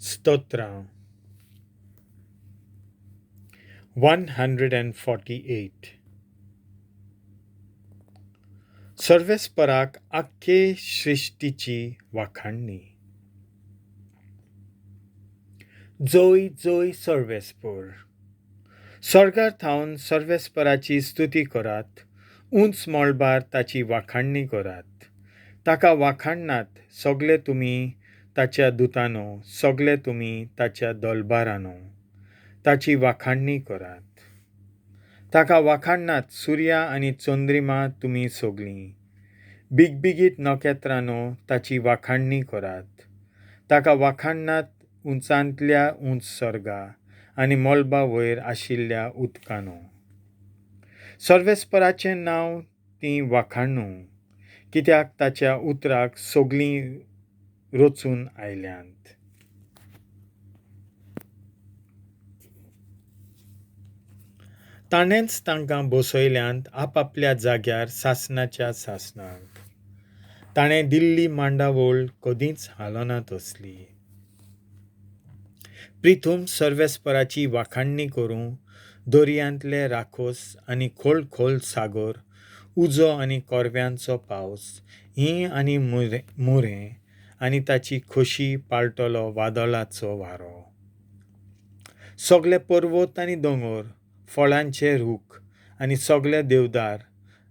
स्तोत्रां 148 सर्वेस्पराक आख्खे सृष्टीची वाखाणणी. जोय जोय सर्वेस्पोर. सोर्गार thaun सर्वेस्पोराची स्तुती करात. उंच मोllbar ताची वाखाणणी करात. ताका वाखannat सगळे तुमी ताच्या दुतानô, सगळे तुमी ताच्या dolbharamnô. ताची वाखाणणी करात. ताका वाखannat सुria आनी चंद्रिमा तुमी सगळीं. बिगबिगीत नखेत्रांनो ताची वाखाणणी करात. ताका वाखannat उंचांतल्या उंच सर्गा आनी मोllबा वयर आशिल्ल्या उदकांनो. सर्वेस्पराचें नांव ती वाखाणू, कित्याक ताच्या उतराक सगळीं रचून आयल्यांत. ताणेंच तांकां बसयल्यांत आपआपल्या जाग्यार सासणाच्या सासणांक. ताणें दिल्ली मांडावळ कदींच हालोना तसली. प्रिथूम सर्वेस्पराची वाखाणणी करूं दर्यांतले राखोस आनी खोल खोल सागर, उजो आनी कोरव्यांचो पावस, हीं आनी मुरें आनी ताची खोशी पाळटलो वादळाचो वारो. सगळे पर्वत आनी दोंगर, फळांचे रूख आनी सगळे देवदार,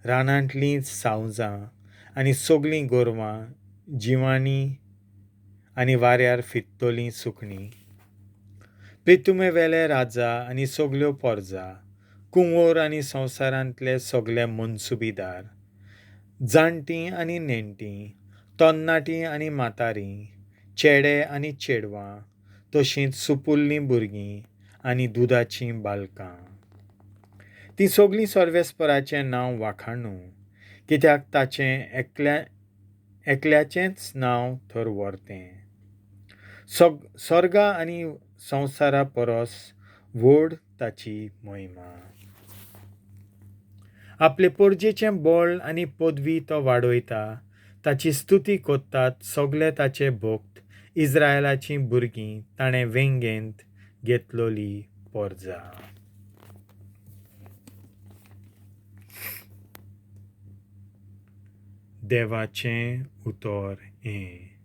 रानांतलीं सावजां आनी सगळीं गोरवां, जिवाणीं आनी वाऱ्यार फित्तोलीं सुकणीं. प्रिथुमेवेले राजा आनी सगळ्यो पोरजा, कुंवर आनी संवसारांतले सगळे मनसुबीदार, जाणटीं आनी नेणटीं, तरणाटीं आनी म्हातारीं, चेडे आनी चेडवां, तशींच सुपुल्लीं भुरगीं आनी दुदाचीं बालकां. तीं सगळीं सर्वेस्पराचें नांव वाखाणू, कित्याक ताचें एकल्याचेंच नांव तर व्हरतें. सर्गा आनी संवसारा परस व्हड ताची महिमा. आपले परजेचें बळ आनी पदवी तो वाडयता. ताची स्तुती कोत्तात सगळे ताचे भक्त, इस्रायलाचीं भुरगीं, ताणें वेंगेंत घेतलोली पोरजा. देवाचें उतर हें.